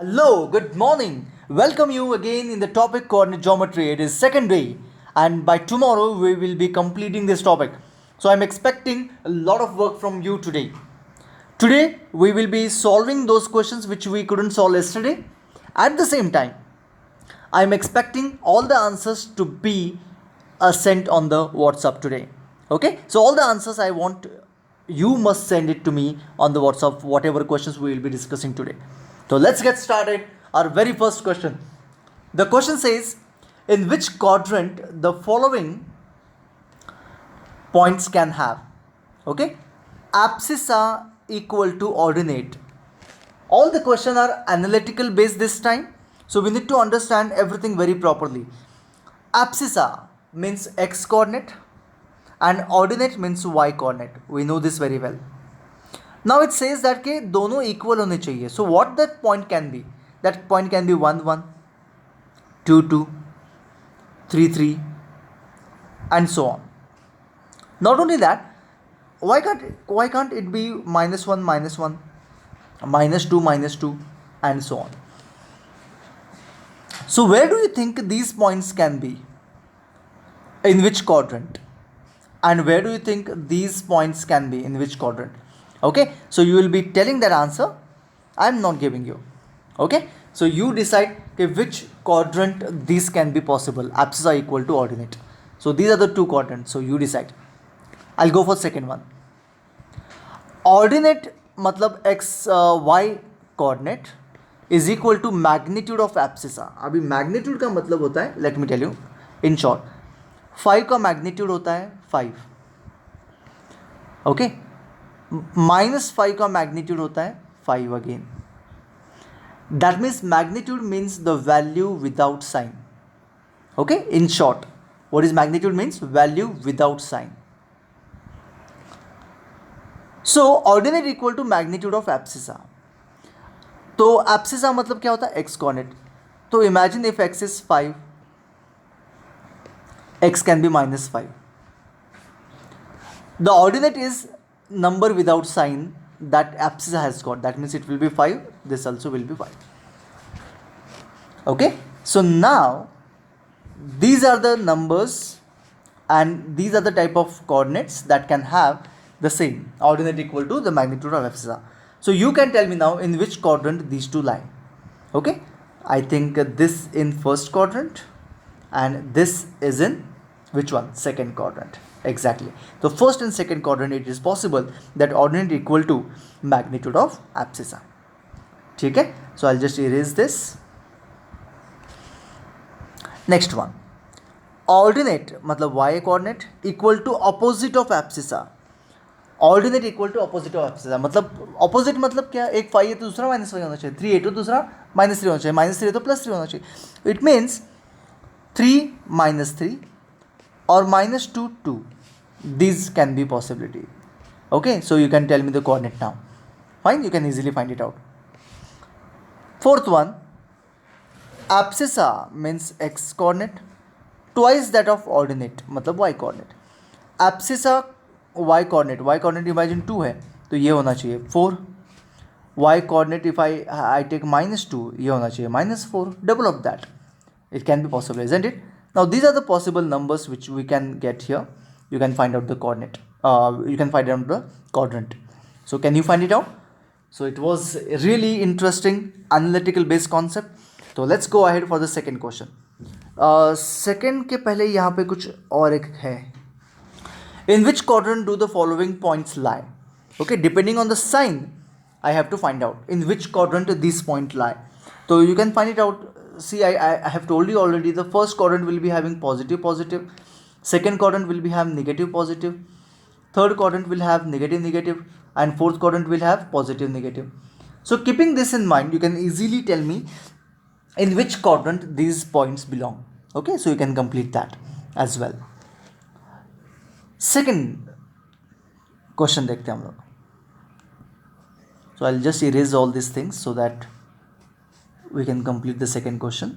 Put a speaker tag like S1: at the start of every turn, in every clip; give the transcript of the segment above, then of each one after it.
S1: Hello, good morning. Welcome you again in the topic coordinate geometry. It is second day, and by tomorrow we will be completing this topic. So I'm expecting a lot of work from you today. Today we will be solving those questions which we couldn't solve yesterday. At the same time, I'm expecting all the answers to be sent on the WhatsApp today. Okay, so all the answers I want, you must send it to me on the WhatsApp, whatever questions we will be discussing today. So let's get started. Our very first question. The question says, in which quadrant the following points can have? Okay, abscissa equal to ordinate. All the questions are analytical based this time, so we need to understand everything very properly. Abscissa means x coordinate and ordinate means y coordinate. We know this very well. Now it says that के दोनों equal होने चाहिए. So what that point can be? That point can be 1 1, 2 2, 3 3, and so on. Not only that, why can't it be -1 -1, -2 -2, and so on? So where do you think these points can be? In which quadrant? And where do you think these points can be? In which quadrant? Okay, so you will be telling that answer. I am not giving you. Okay, so you decide which quadrant these can be possible. Abscissa equal to ordinate. So these are the two quadrants. So you decide. I'll go for second one. Ordinate मतलब x y coordinate is equal to magnitude of abscissa. अभी magnitude का मतलब होता है, let me tell you in short, 5 का magnitude होता है 5. Okay, -5 का magnitude होता है 5 again. That means magnitude means the value without sign. Okay, in short, what is magnitude means? Value without sign. So ordinate equal to magnitude of abscissa. तो abscissa मतलब क्या होता है? X coordinate. तो imagine if x is 5, x can be -5. The ordinate is number without sign that abscissa has got. That means it will be 5. This also will be 5. Okay. So now these are the numbers and these are the type of coordinates that can have the same ordinate equal to the magnitude of abscissa. So you can tell me now in which quadrant these two lie. Okay, I think this in first quadrant and this is in which one? Second quadrant. Exactly. So first and second quadrant it is possible that ordinate equal to magnitude of abscissa. Okay, so I'll just erase this. Next one. Ordinate मतलब y coordinate equal to opposite of abscissa. Ordinate equal to opposite of abscissa मतलब opposite मतलब क्या? एक 5 है तो दूसरा -5 होना चाहिए, 3 है तो दूसरा -3 होना चाहिए, -3 है तो +3 होना चाहिए. इट मीन्स 3 -3 और -2 2. These can be possibility. Okay, so you can tell me the coordinate now. Fine, you can easily find it out. Fourth one, abscissa means x coordinate twice that of ordinate मतलब y coordinate. abscissa y coordinate imagine 2 है तो ये होना चाहिए 4. y coordinate if I take -2, ये होना चाहिए -4. Double of that. It can be possible, isn't it? Now these are the possible numbers which we can get here. You can find out the coordinate. You can find out the quadrant. So can you find it out? So it was a really interesting analytical based concept. So let's go ahead for the second question. Second के पहले यहाँ पे कुछ और एक है. In which quadrant do the following points lie? Okay, depending on the sign, I have to find out in which quadrant these points lie. So you can find it out. See, I have told you already. The first quadrant will be having positive positive. Second quadrant will be having negative positive. Third quadrant will have negative negative, and fourth quadrant will have positive negative. So keeping this in mind, you can easily tell me in which quadrant these points belong. Okay, so you can complete that as well. Second question देखते हैं हम लोग. So I just erase all this things so that we can complete the second question.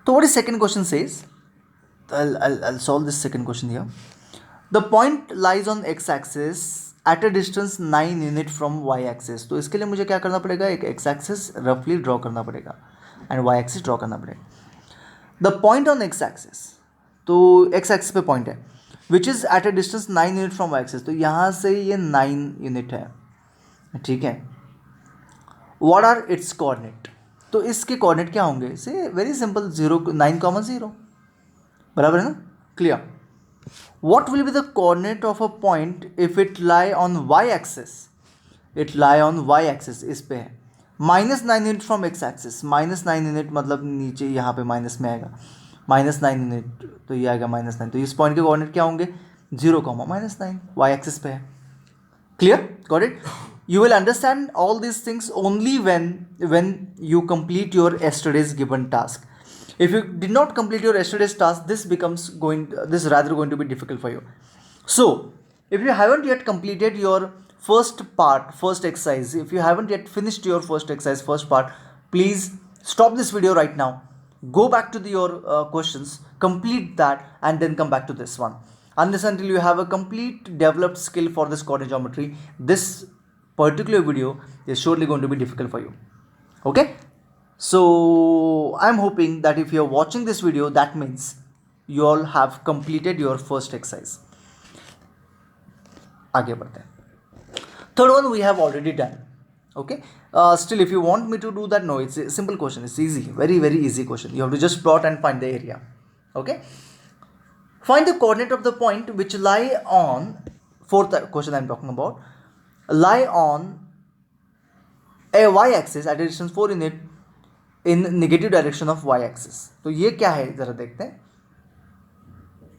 S1: तो what is second question says? I'll solve this second question here. The point lies on x axis at a distance 9 unit from y axis. तो इसके लिए मुझे क्या करना पड़ेगा, एक x axis रफली ड्रॉ करना पड़ेगा एंड वाई एक्सिस ड्रॉ करना पड़ेगा। The point on x axis, तो एक्स एक्सिस पे पॉइंट है which is at a distance 9 unit from y axis. तो यहाँ से ये 9 यूनिट है, ठीक है। व्हाट आर इट्स कोऑर्डिनेट, तो इसके कोऑर्डिनेट क्या होंगे, से वेरी सिंपल, 9,0 बराबर है ना, clear. What will be the coordinate of a point if it lie on y-axis? It lie on y-axis, इस पे है -9 यूनिट फ्रॉम x-axis। -9 यूनिट मतलब नीचे यहाँ पे माइनस में आएगा, -9 यूनिट, तो ये आएगा -9। तो इस पॉइंट के कोऑर्डिनेट क्या होंगे, 0, -9, y-axis पे है। Clear? Got it? You will understand all these things only when you complete your yesterday's given task. If you did not complete your yesterday's task, this is rather going to be difficult for you. So if you haven't yet completed your first exercise, if you haven't yet finished your first part, please stop this video right now, go back to your questions, complete that, and then come back to this one. Unless until you have a complete developed skill for this coordinate geometry, this particular video is surely going to be difficult for you. Okay, so I'm hoping that if you're watching this video, that means you all have completed your first exercise. आगे बढ़ते हैं। Third one we have already done. Okay, still if you want me to do that, no, it's a simple question, it's easy, very very easy question. You have to just plot and find the area. Okay, find the coordinate of the point which lie on, fourth question I'm talking about, lie on a y-axis at a distance 4 unit in negative direction of y-axis. तो ये क्या है ज़रा देखते हैं,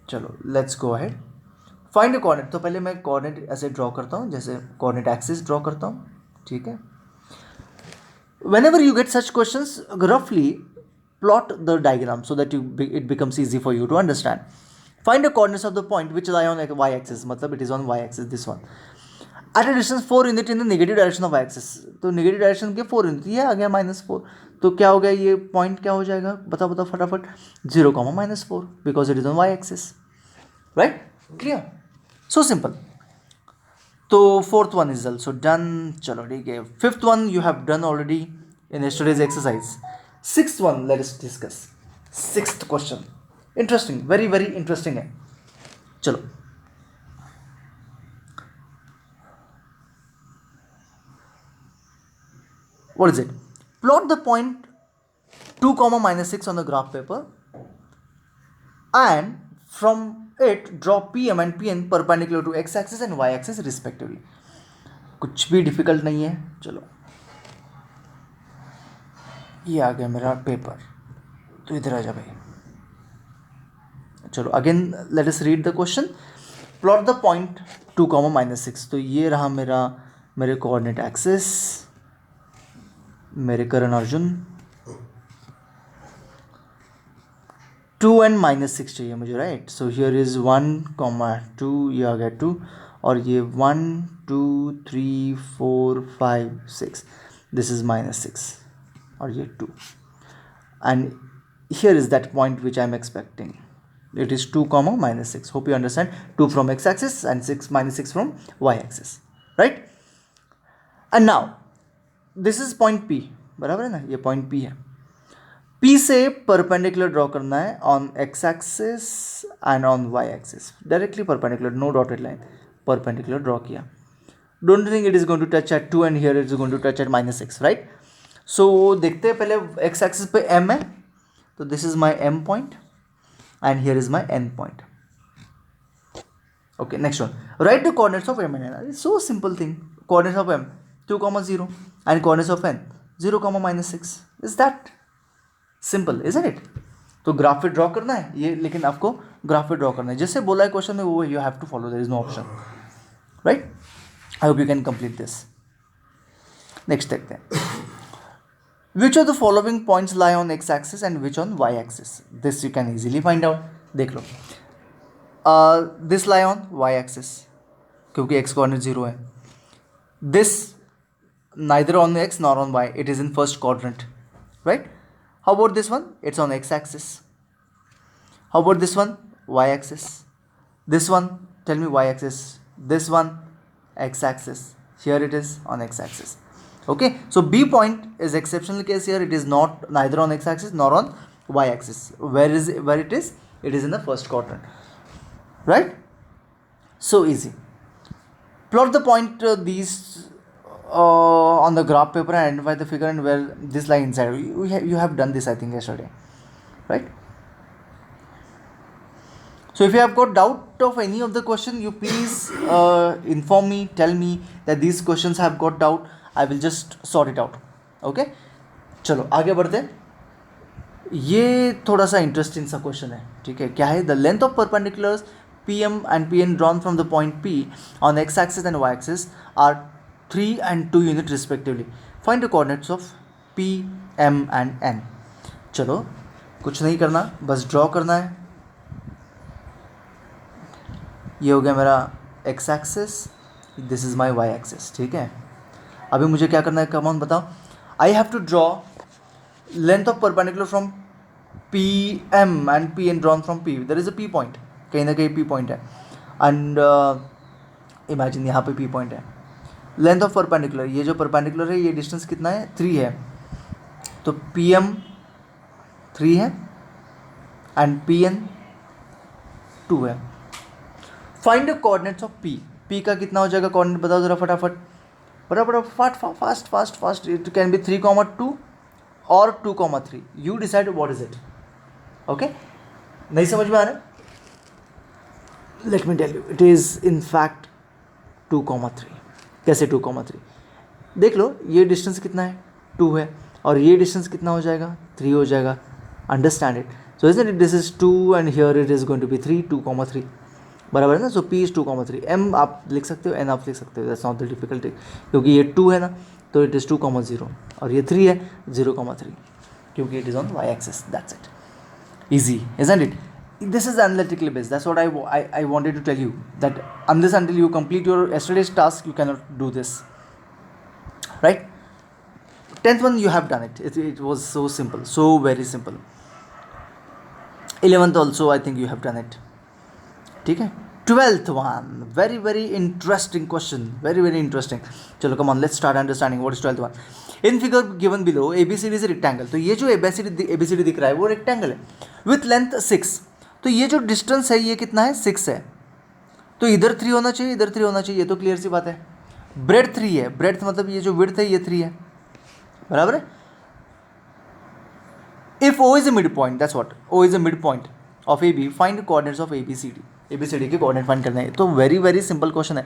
S1: चलो let's go ahead. Find the coordinate, तो पहले मैं कोऑर्डिनेट ऐसे ड्रॉ करता हूँ, जैसे कोऑर्डिनेट एक्सिस ड्रॉ करता हूँ, ठीक है। Whenever you get such questions, roughly plot the diagram so that it becomes easy for you to understand. Find the coordinates of the point which lie on a y-axis, मतलब it is on y-axis, this one, at a distance 4 unit in the negative direction of y-axis. तो negative direction के 4 unit, ये आ गया -4, तो क्या हो गया, ये पॉइंट क्या हो जाएगा, बताओ फटाफट, 0, -4, because it is on y-axis, right, clear, so simple. तो fourth one is also done, चलो ठीक है। Fifth one you have done already in yesterday's exercise. Sixth one let us discuss. Sixth question interesting, very very interesting है, चलो। What is it? Plot the point 2, -6 on the graph paper, and from it draw PM and PN perpendicular to x-axis and y-axis respectively. कुछ भी difficult नहीं है, चलो ये आ गया मेरा पेपर, तो इधर आ जा भाई। चलो again let us read the question. Plot the point 2, -6, तो ये रहा मेरे कोऑर्डिनेट एक्सिस, मेरे करण अर्जुन। 2 and -6 चाहिए मुझे, राइट। सो हियर इज़ 1, 2, ये आ गया 2, और ये 1, 2, 3, 4, 5, 6, दिस इज़ -6, और ये 2, and here is that point which I am expecting, it is 2, -6. Hope you understand. 2 from x-axis and -6 from y-axis, right? And now this is point P, बराबर है ना, ये पॉइंट P है। P से perpendicular draw करना है on x-axis and on y-axis, directly perpendicular, no dotted line, perpendicular draw किया। Don't think it is going to touch at 2 and here it is going to touch at -6, right. So देखते हैं पहले, x-axis पे M है, तो this is my M point and here is my N point. Okay, next one. Write the coordinates of M and N. It's so simple thing. Coordinates of M 2, 0 and coordinates of N 0, -6. Is that simple, isn't it? तो graph पे draw करना है ये, लेकिन आपको graph पे draw करना है जैसे बोला है क्वेश्चन में, वो you have to follow, there is no option, right. I hope you can complete this. Next देखते हैं। Which of the following points lie on x-axis and which on y-axis? This you can easily find out. देख लो, this lie on y-axis क्योंकि x coordinate 0 है. This neither on x nor on y. It is in first quadrant, right? How about this one? It's on x-axis. How about this one? Y-axis. This one, tell me y-axis. This one, x axis. Here it is on x axis. Okay, so B point is exceptional case here. It is not neither on x axis nor on y axis. Where it is? It is in the first quadrant, right? So easy. Plot the point these on the graph paper and identify the figure and where this lie inside. You have done this, I think, yesterday, right? So if you have got doubt of any of the question, you please inform me, tell me that these questions have got doubt. I will just sort it out. Okay, चलो आगे बढ़ते हैं. ये थोड़ा सा interesting सा question है, ठीक है. क्या है? The length of perpendiculars PM and PN drawn from the point P on x axis and y axis are 3 and 2 unit respectively. Find the coordinates of P, M and N. चलो कुछ नहीं करना, बस ड्रॉ करना है. ये हो गया मेरा x axis, this is my y axis, ठीक है. अभी मुझे क्या करना है, कम ऑन बताओ. I have to draw length of perpendicular from P M and P N drawn from P. There is a P point, कहीं ना कहीं पी पॉइंट है. एंड इमेजिन यहाँ पे पी पॉइंट है. लेंथ ऑफ परपेंडिकुलर, ये जो परपेंडिकुलर है ये डिस्टेंस कितना है? 3 है. तो पी एम 3 है एंड पी एन 2 है. Find the coordinates of P. P का कितना हो जाएगा कोऑर्डिनेट बताओ जरा फटाफट. फास्ट. इट कैन बी 3,2 और 2,3. You decide what is it. Okay, नहीं समझ में आ रहा है? Let me tell you, it is in fact 2,3. कैसे 2,3? देख लो, ये डिस्टेंस कितना है? 2 है. और ये डिस्टेंस कितना हो जाएगा? 3 हो जाएगा. Understand it. So isn't it this is 2 and here it is going to be 3, 2,3. बराबर है ना. सो P इज़ 2,3. M आप लिख सकते हो, N आप लिख सकते हो. दैट्स नॉट द डिफिकल्टी, क्योंकि ये 2 है ना, तो इट इज़ 2,0 और ये 3 है 0,3, क्योंकि it is on y axis. That's it. Easy, isn't it? This is analytically based. That's what I wanted to tell you, that unless until you complete your yesterday's task, you cannot do this, right? 10th one you have done it. It was so simple, so very simple. 11th also I think you have done it. ठीक है. 12th one, very very interesting question, very very interesting. चलो come on, let's start understanding what is 12th one. In figure given below, ABCD is a rectangle. तो ये जो ABCD दिख रहा है वो रेक्टेंगल है with length 6. तो ये जो डिस्टेंस है ये कितना है? 6 है. तो इधर 3 होना चाहिए, इधर 3 होना चाहिए. ये तो क्लियर सी बात है. ब्रेड 3 है. ब्रेड मतलब ये जो विड्थ है ये 3 है. बराबर है. If O is a midpoint, that's what O is a midpoint of AB, find coordinates of ABCD. ABCD के कोऑर्डिनेट फाइंड करना है. तो वेरी वेरी सिंपल क्वेश्चन है.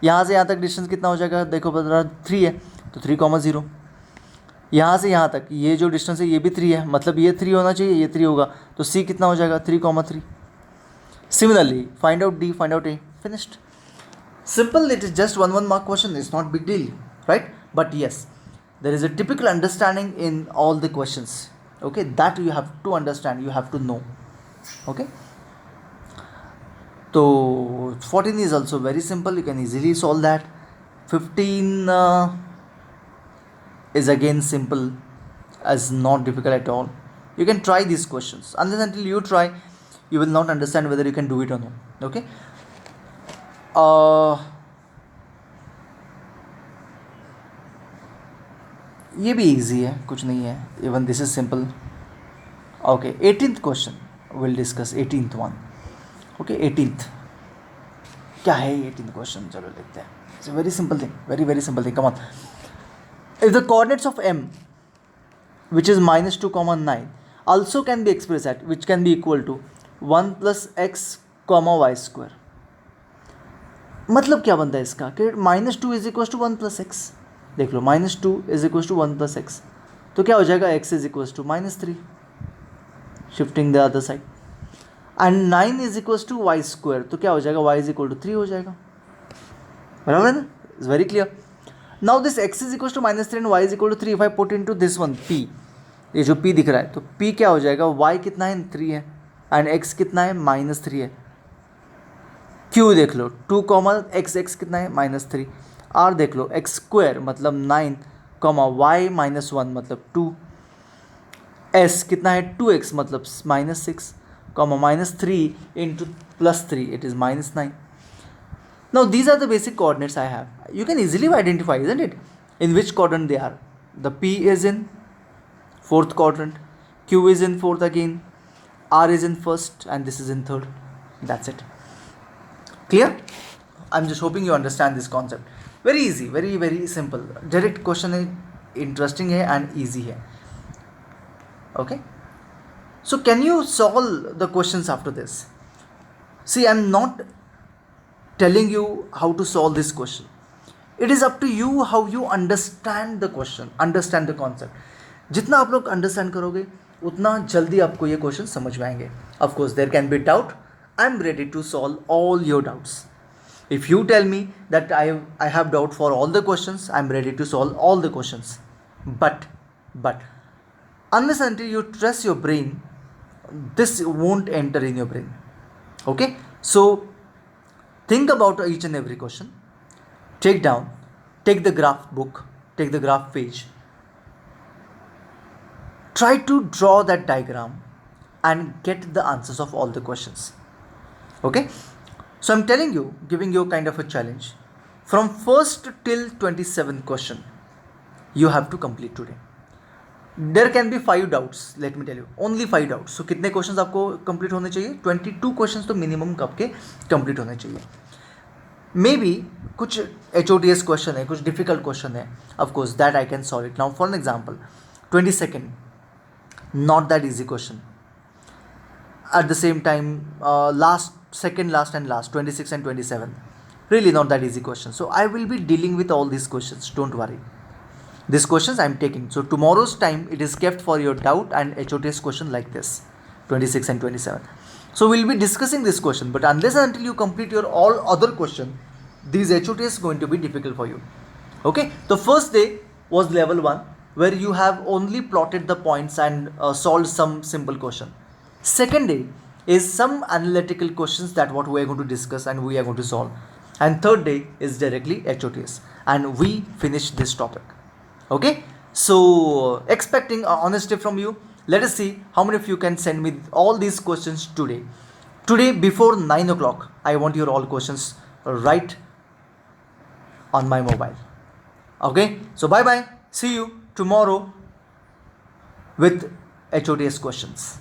S1: यहाँ से यहाँ तक डिस्टेंस कितना हो जाएगा? देखो बता, 3 है तो 3,0. यहाँ से यहाँ तक ये जो डिस्टेंस है ये भी 3 है, मतलब ये 3 होना चाहिए, ये 3 होगा. तो C कितना हो जाएगा? 3,3. Similarly find out D, find out A. Finished. Simple. It is just 1 mark question. It's not big deal, right? But yes, there is a typical understanding in all the questions. Okay, that you have to understand, you have to know. Okay, so 14 is also very simple, you can easily solve that. 15 is again simple, as not difficult at all. You can try these questions. Unless until you try, you will not understand whether you can do it or not. Okay, ये भी easy है, कुछ नहीं है. Even this is simple. Okay, 18th question will discuss. 18th one. Okay, 18th क्या है? 18th question चलो देखते हैं. It's a very simple thing, very very simple thing. Come on. If the coordinates of M which is -2,9 also can be expressed at which can be equal to 1 + x, y². मतलब क्या बनता है इसका कि -2 is equal to 1 + x. देख लो, -2 is equal to 1 + x, तो क्या हो जाएगा? x is equal to -3, shifting the other side. And 9 is equal to y², तो क्या हो जाएगा? y इज इक्वल टू 3 हो जाएगा. बराबर है ना? It's very clear. Now this x is equal to -3 and y is equal to 3. If I put into this one p, ये जो p दिख रहा है, तो p क्या हो जाएगा? y कितना है? 3 है. एंड x कितना है? -3 है. q देख लो, 2, x कितना है? -3. r देख लो, x² मतलब 9, y -1 मतलब 2. s कितना है? 2x मतलब -6, -3 into +3 it is -9. Now these are the basic coordinates I have. You can easily identify, isn't it, in which quadrant they are. The P is in fourth quadrant, Q is in fourth again, R is in first, and this is in third. That's it. Clear? I'm just hoping you understand this concept. Very easy, very very simple. Direct question है, interesting है and easy है. Okay. So can you solve the questions after this? See, I'm not telling you how to solve this question. It is up to you how you understand the question, understand the concept. जितना आप लोग understand करोगे उतना जल्दी आपको ये question समझ में आएंगे. Of course, there can be doubt. I'm ready to solve all your doubts. If you tell me that I have doubt for all the questions, I'm ready to solve all the questions. But unless until you trust your brain, this won't enter in your brain. Okay? So think about each and every question. Take the graph book, take the graph page. Try to draw that diagram and get the answers of all the questions. Okay? So I'm telling you, giving you kind of a challenge. From first till 27th question, you have to complete today. There can be 5 doubts, let me tell you. Only 5 doubts. So कितने questions आपको complete होने चाहिए? 22 questions तो minimum आपके complete होने चाहिए. Maybe कुछ HOTS question है, कुछ difficult question है. Of course, that I can solve it. Now for an example, 22nd, not that easy question. At the same time, second last and last, 26 and 27, really not that easy question. So I will be dealing with all these questions, don't worry. These questions I am taking. So tomorrow's time it is kept for your doubt and HOTS question like this, 26 and 27. So we'll be discussing this question, but unless and until you complete your all other question, these HOTS going to be difficult for you. Okay, the first day was level 1, where you have only plotted the points and solved some simple question. Second day is some analytical questions that what we are going to discuss and we are going to solve. And third day is directly HOTS, and we finish this topic. Okay, so expecting honesty from you. Let us see how many of you can send me all these questions today. Today before 9 o'clock, I want your all questions right on my mobile. Okay, so bye bye. See you tomorrow with HOTS questions.